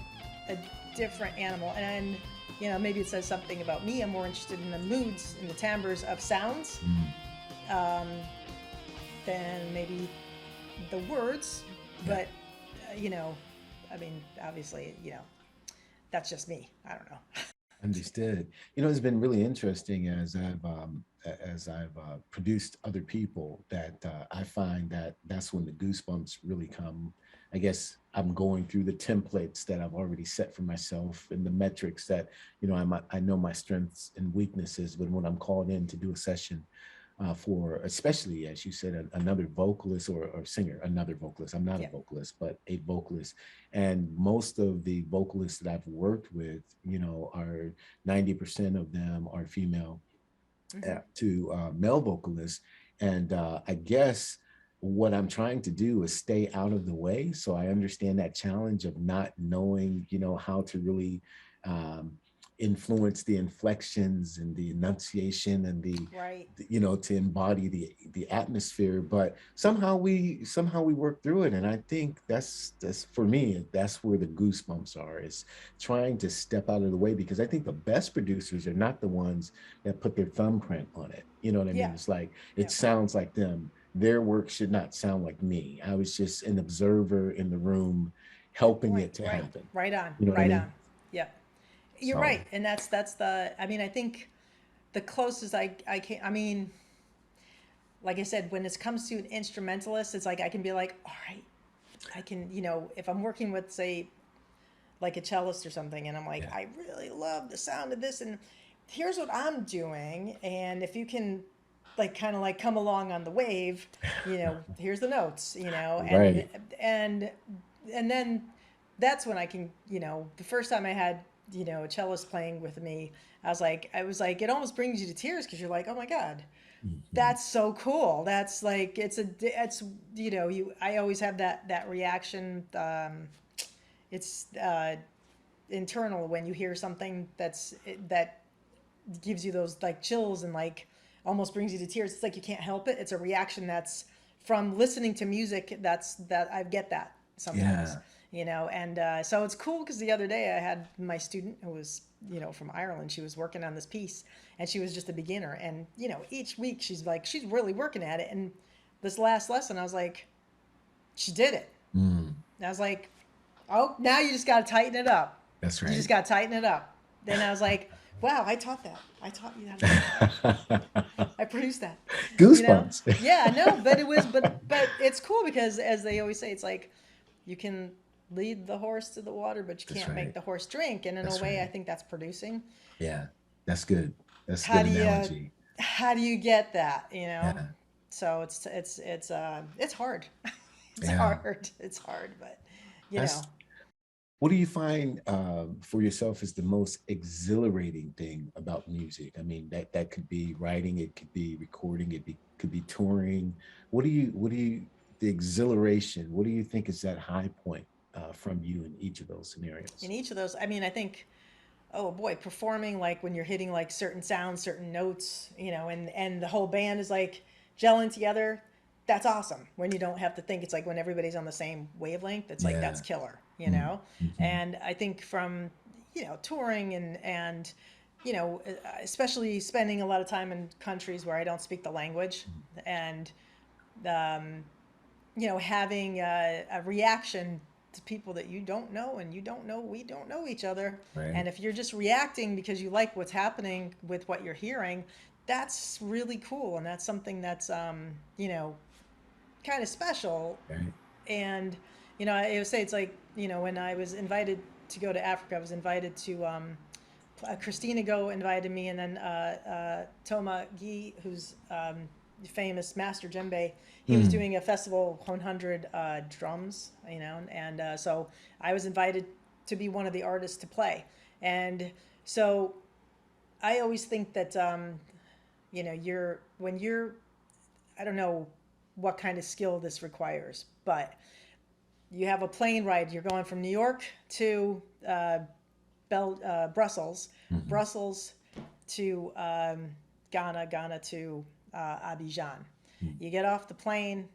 a different animal, and maybe it says something about me. I'm more interested in the moods and the timbres of sounds Mm. um, than maybe the words. Yeah. But I mean, obviously, that's just me. I don't know. Understood. It's been really interesting as I've produced other people that I find that that's when the goosebumps really come. I guess I'm going through the templates that I've already set for myself and the metrics that I know my strengths and weaknesses. But when I'm called in to do a session for, especially as you said, another vocalist or singer, another vocalist. I'm not a Yeah. vocalist, but a vocalist. And most of the vocalists that I've worked with, are 90% of them are female Hmm. to male vocalists. And I guess what I'm trying to do is stay out of the way. So I understand that challenge of not knowing, how to really um, influence the inflections and the enunciation and Right. to embody the atmosphere. But somehow we work through it, and I think that's for me, that's where the goosebumps are, is trying to step out of the way, because I think the best producers are not the ones that put their thumbprint on it. You know what I Yeah. mean? It's like, it Yeah. sounds like them. Their work should not sound like me. I was just an observer in the room, helping Right. it to Right. happen. Right on. You know what I Right mean? on. Yeah. You're So right, and that's the. I mean, I think the closest I can. I mean, like I said, when it comes to an instrumentalist, it's like I can be like, all right, I can, if I'm working with, say, like a cellist or something, and I'm like, yeah. I really love the sound of this, and here's what I'm doing, and if you can, like, kind of like come along on the wave, here's the notes, Right. and and then that's when I can, the first time I had, a cellist playing with me, I was like, it almost brings you to tears because you're like, oh my God, Mhm. that's so cool. That's like, I always have that reaction. It's internal when you hear something that gives you those like chills and like almost brings you to tears. It's like you can't help it. It's a reaction that's from listening to music. That I get that sometimes, Yeah. and so it's cool because the other day I had my student who was, from Ireland. She was working on this piece and she was just a beginner. And, each week she's really working at it. And this last lesson, I was like, she did it. Mm, And I was like, oh, now you just got to tighten it up. that's You just right. got to tighten it up. Then I was like, wow, I taught that. I taught you how to do that. I produced that. You know? Goosebumps. Yeah, no, but it's cool because as they always say, it's like you can lead the horse to the water, but you That's can't make right. the horse drink. And in a That's way, I right. think that's producing. Yeah. That's good. That's a How good do you analogy. how do you get that, Yeah. So it's hard. It's Yeah. hard. It's hard, but you know. That's What do you find for yourself is the most exhilarating thing about music? I mean, that could be writing, it could be recording, could be touring. The exhilaration, what do you think is that high point from you in each of those In scenarios? each of those, I mean, I think, oh boy, performing like when you're hitting like certain sounds, certain notes, and the whole band is like gelling together. That's awesome. When you don't have to think, it's like when everybody's on the same wavelength. It's like that's Yeah. killer, Mm, mhm. And I think from touring and especially spending a lot of time in countries where I don't speak the language, and um, having a reaction to people that you don't know and you don't know, we don't know each other. Right. And if you're just reacting because you like what's happening with what you're hearing, that's really cool. And that's something that's, kind of special. Right. And, I would say it's like, when I was invited to go to Africa, I was invited to, Christina Go invited me, and then Toma Guy, who's famous master djembe, he was Mm, doing a festival 100 drums, and so I was invited to be one of the artists to play. And so I always think that, when you're, I don't know what kind of skill this requires, but you have a plane ride, you're going from New York to Brussels, mhm. Brussels to Ghana, Ghana to Abidjan. Mm, You get off the plane,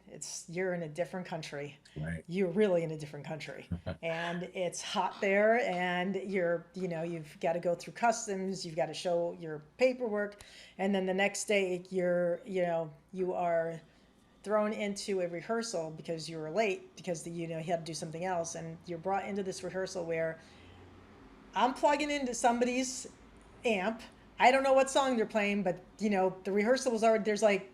you're in a different country. right. You're really in a different country, and it's hot there, and you've got to go through customs, you've got to show your paperwork, and then the next day you are thrown into a rehearsal because you were late because you had to do something else, and you're brought into this rehearsal where I'm plugging into somebody's amp. I don't know what song they're playing, but the rehearsal was already there's like,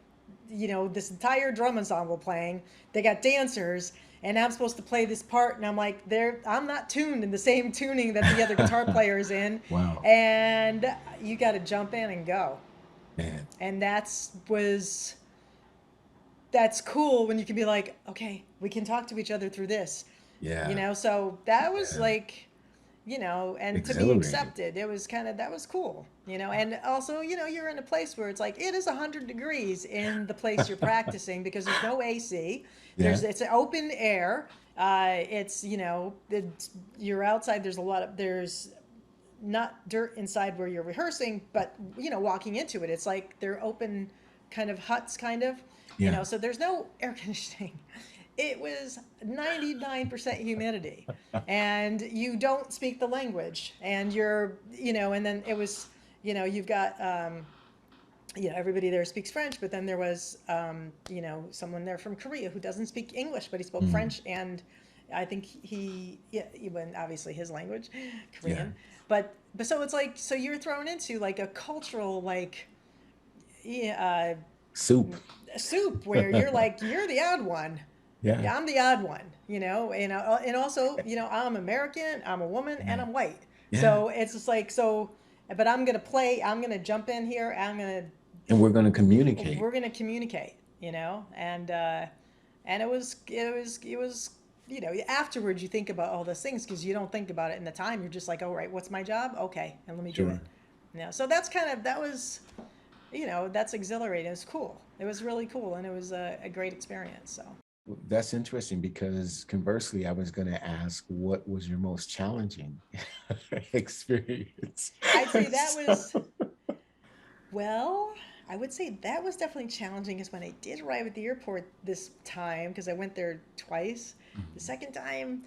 this entire drum ensemble playing. They got dancers, and I'm supposed to play this part, and I'm like, I'm not tuned in the same tuning that the other guitar player is in, Wow. and you got to jump in and go, Man. and that's cool when you can be like, okay, we can talk to each other through this, Yeah. so that was Yeah. like, and to be Exhilarating. accepted, it was that was cool, and also, you're in a place where it's like it is 100 degrees in the place you're practicing because there's no AC, Yeah. it's open air, it's, you're outside, there's not dirt inside where you're rehearsing, but walking into it, it's like they're open kind of huts, kind of, Yeah. so there's no air conditioning. It was 99% humidity, and you don't speak the language, and and then it was, you've got, everybody there speaks French, but then there was, someone there from Korea who doesn't speak English, but he spoke Mm. French, and I think yeah, even obviously his language, Yeah. Korean, but so it's like, so you're thrown into like a cultural, like, yeah, Soup. soup where you're like, you're the odd one. Yeah. Yeah, I'm the odd one, and also, I'm American, I'm a woman, and Yeah. I'm white. Yeah. So it's just like, but I'm gonna jump in here, And we're going to communicate. we're gonna communicate, and it was, afterwards you think about all those things because you don't think about it in the time. You're just like, all right, what's my job? Okay, and let me do it. Sure. So that was, that's exhilarating. It was cool. It was really cool, and it was a great experience. So. That's interesting because conversely, I was going to ask what was your most challenging experience? I'd say that So, was, well, I would say that was definitely challenging is when I did arrive at the airport this time because I went there twice. The mhm. second time,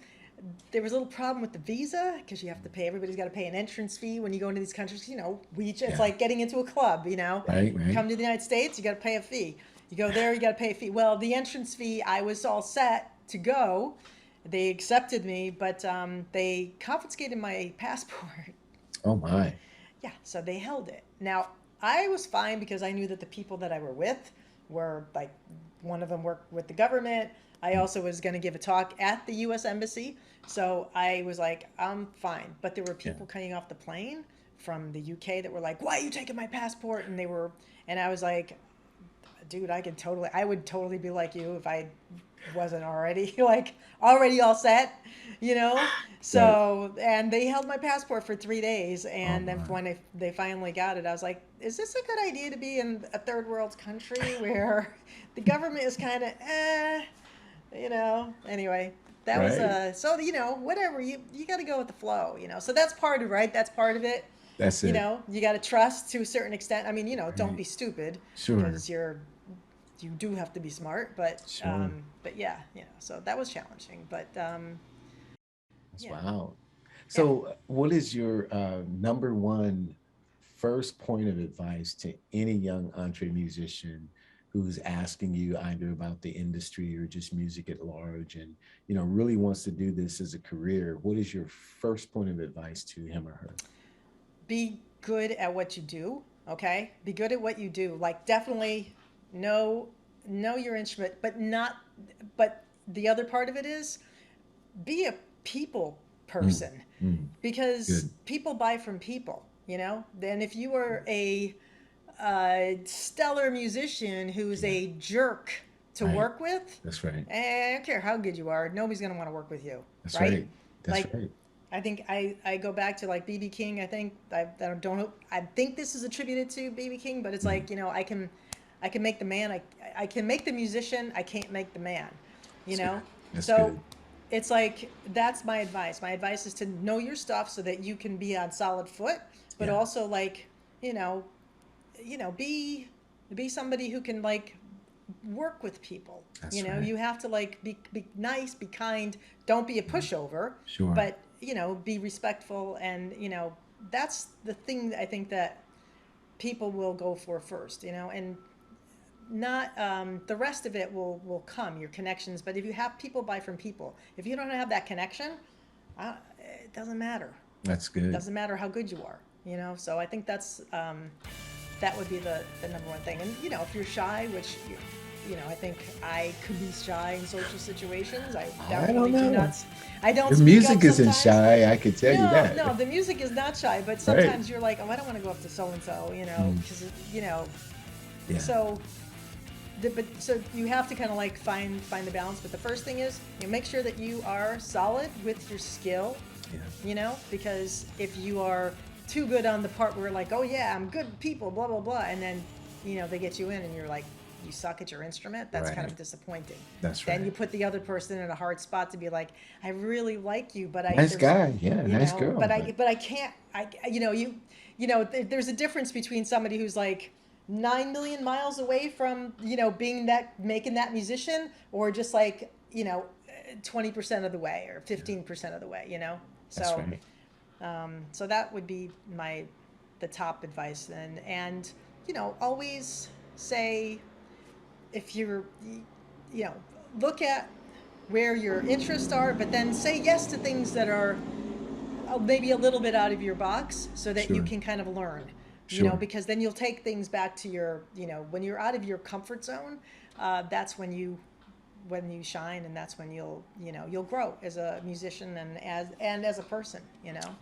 there was a little problem with the visa because you have to pay, everybody's got to pay an entrance fee when you go into these countries. It's Yeah. like getting into a club, Right. You Right. come to the United States, you got to pay a fee. You go there, you got to pay a fee. Well, the entrance fee, I was all set to go. They accepted me, but they confiscated my passport. Oh my. Yeah, so they held it. Now, I was fine because I knew that the people that I were with were like, one of them worked with the government. I Mm. also was going to give a talk at the US Embassy. So I was like, I'm fine. But there were Yeah. people coming off the plane from the UK that were like, why are you taking my passport? And I was like, dude, I would totally be like you if I wasn't already like already all set, you know? Right. So, and they held my passport for 3 days. Oh And then my. when they finally got it, I was like, is this a good idea to be in a third world country where the government is kind of, anyway, that was, Right. so, whatever, you got to go with the flow, so that's part of, right. That's part of it. That's it. You got to trust to a certain extent. I mean, don't Right. be stupid Sure. because you do have to be smart, Sure. but yeah, so that was challenging, but That's yeah, wow. yeah. So, what is your number one first point of advice to any young entre musician who's asking you either about the industry or just music at large, and really wants to do this as a career? What is your first point of advice to him or her? Be good at what you do. Okay, be good at what you do. Like, definitely know know your instrument, but not. But the other part of it is be a people Mm, person mm, because good. people buy from people. Then if you are a stellar musician who's Yeah. a jerk to Right. work with, That's right. I don't care how good you are, nobody's going to want to work with you, That's right? right. That's Like, right. I think I go back to like BB King. I think I don't know. I think this is attributed to BB King, but it's Mm, like, I can make the man. I can make the musician. I can't make the man. You that's know. good. That's So good. it's like, that's my advice. My advice is to know your stuff so that you can be on solid foot, but Yeah. also, like, you know be somebody who can, like, work with people. That's right. You have to, like, be nice, be kind, don't be a Mm, pushover, sure. but, be respectful. And that's the thing that I think that people will go for first, and not, the rest of it will come, your connections. But if you have people buy from people, if you don't have that connection, it doesn't matter. That's good. Doesn't matter how good you are. So I think that would be the number one thing. And if you're shy, which I think I could be shy in social situations. I I don't definitely do know. not. I don't The speak up music isn't sometimes. shy, I could tell you No, that. no, the music is not shy, but Right. sometimes you're like, oh, I don't want to go up to so and so, Mm, because yeah. so. So you have to kind of like find the balance. But the first thing is, make sure that you are solid with your skill. Yeah. Because if you are too good on the part where, like, oh yeah, I'm good with people, blah blah blah, and then they get you in and you're like, you suck at your instrument, that's kind Right. of disappointing. That's Then right. you put the other person in a hard spot to be like, I really like you, but Nice guy. Yeah. Nice girl. But but I can't, there's a difference between somebody who's like 9 million miles away from, being that, making that musician, or just like, 20% of the way or 15% of the way. that's So, right. so that would be the top advice. And always say, if you're, you know, look at where your interests are, but then say yes to things that are maybe a little bit out of your box, so that you Sure. can kind of learn, Sure. because then you'll take things back to your, when you're out of your comfort zone, that's when you shine, and that's when you'll grow as a musician, and as a person. Wow.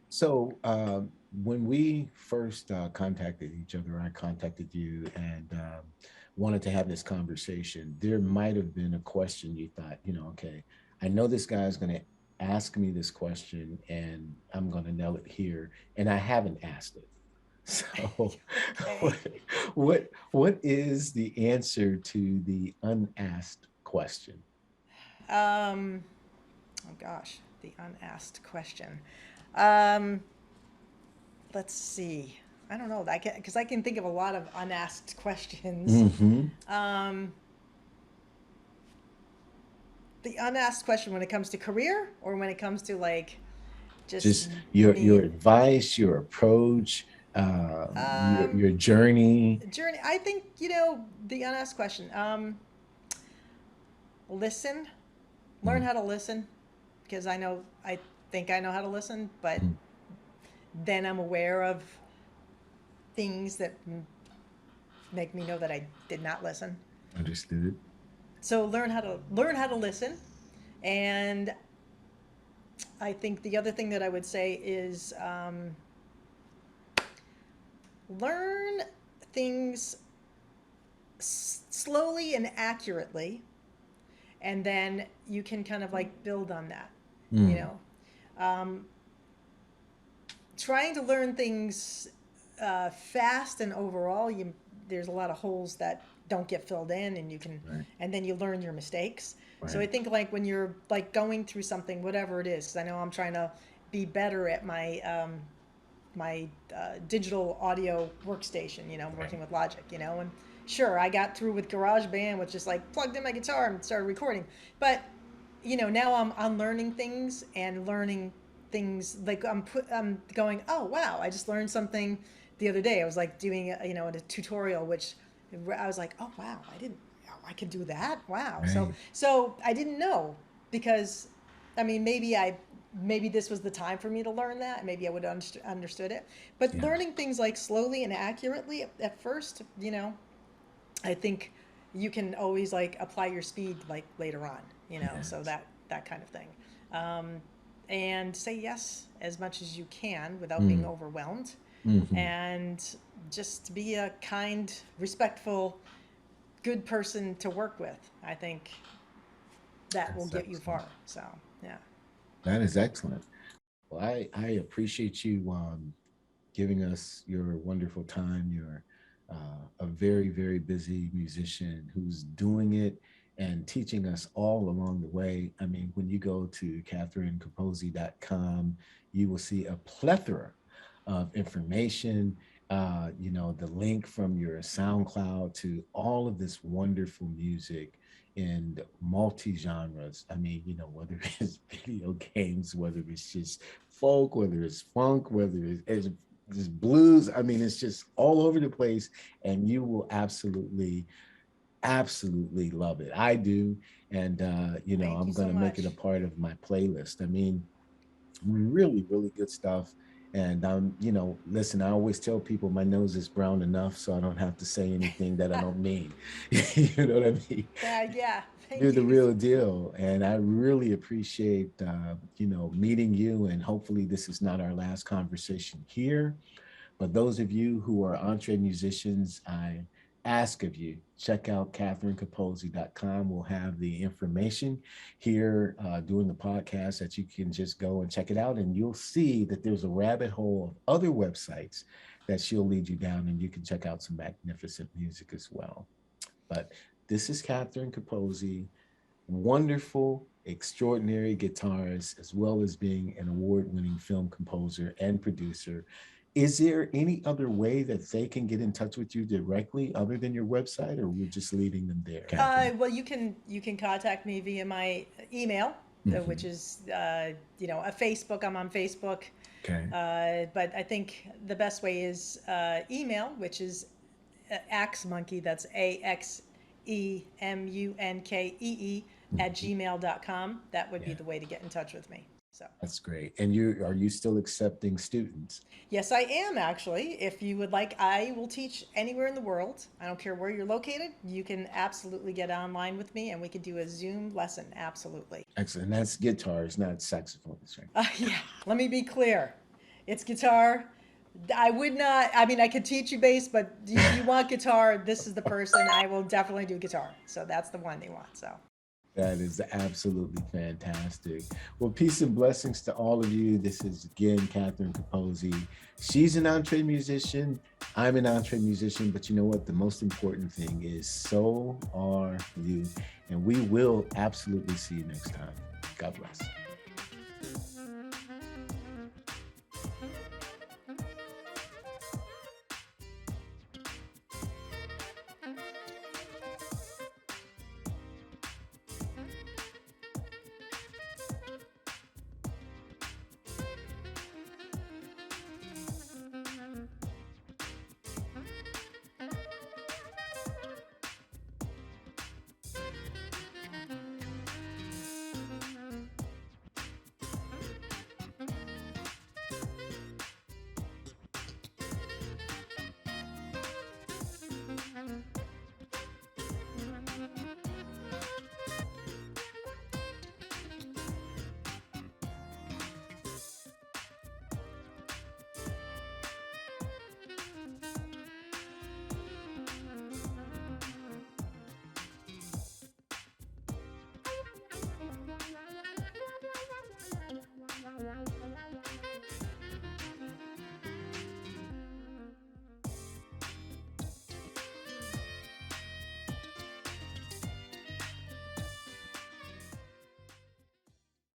So when we first contacted each other, I contacted you and wanted to have this conversation. There might have been a question you thought, okay, I know this guy is going to ask me this question and I'm going to nail it here, and I haven't asked it. So, what Okay. what is the answer to the unasked question? um oh gosh, the unasked question. um let's see. I don't know. Because I can think of a lot of unasked questions. Mm-hmm. Um, the unasked question when it comes to career, or when it comes to like just Just your me. advice, your approach, Um, your journey. journey. I think the unasked question. Listen, learn Mm, how to listen, because I think I know how to listen, but mm, then I'm aware of things that make me know that I did not listen. understood. So learn how to listen. And I think the other thing that I would say is, learn things slowly and accurately, and then you can kind of like build on that. You Mm, know, um, Trying to learn things fast and overall, there's a lot of holes that don't get filled in, right, and then you learn your mistakes. So I right, think, like, when you're like going through something, whatever it is, because I know I'm trying to be better at my digital audio workstation. I'm right. working with Logic. And sure, I got through with GarageBand, which just like plugged in my guitar and started recording. But now I'm learning things, and learning things like I'm going, oh wow, I just learned something the other day. I was like doing a tutorial, which I was like, oh wow, I can do that. Wow. So Right. so I didn't know, because I mean, maybe this was the time for me to learn that. Maybe I would have understood it. But Yeah, learning things like slowly and accurately at first, I think you can always like apply your speed like later on, so yes. that kind of thing. Um, and say yes as much as you can without being Mm, overwhelmed, hmm. and just be a kind, respectful, good person to work with. I think that will That's get you excellent. far. So, yeah. That is excellent. Well, I appreciate you giving us your wonderful time. You're a very, very busy musician who's doing it and teaching us all along the way. I mean, when you go to CatherineCapozzi.com, you will see a plethora of information. The link from your SoundCloud to all of this wonderful music in multi genres. I mean, whether it's video games, whether it's just folk, whether it's funk, whether it's just blues. I mean, it's just all over the place, and you will absolutely love it. I do, and Thank you I'm so gonna make it a much. part of my playlist. I mean, really, really good stuff. And listen, I always tell people my nose is brown enough so I don't have to say anything that I don't mean. You know what I mean? Yeah. You're Thank the you. real deal. And I really appreciate, meeting you. And hopefully this is not our last conversation here. But those of you who are EntreMusicians, I ask of you, check out CatherineCapozzi.com. We'll have the information here during the podcast that you can just go and check it out. And you'll see that there's a rabbit hole of other websites that she'll lead you down, and you can check out some magnificent music as well. But this is Catherine Capozzi, wonderful, extraordinary guitarist, as well as being an award-winning film composer and producer. Is there any other way that they can get in touch with you directly other than your website, or we're just leading them there, Catherine? Well, you can contact me via my email, which is a Facebook. I'm on Facebook, Okay. but I think the best way is email, which is Axemunkee. That's AXEMUNKEE at gmail.com. That would be Yeah, the way to get in touch with me. So. that's great. And are you still accepting students? Yes, I am actually. If you would like, I will teach anywhere in the world. I don't care where you're located. You can absolutely get online with me and we can do a Zoom lesson. Absolutely. Excellent. And that's guitars, not saxophones, right? Yeah, let me be clear. It's guitar. I would not, I mean, I could teach you bass, but if you want guitar, this is the person. I will definitely do guitar. So that's the one they want. So. That is absolutely fantastic. Well, peace and blessings to all of you. This is again Catherine Capozzi. She's an EntreMusician. I'm an EntreMusician, but you know what? The most important thing is so are you. And we will absolutely see you next time. God bless.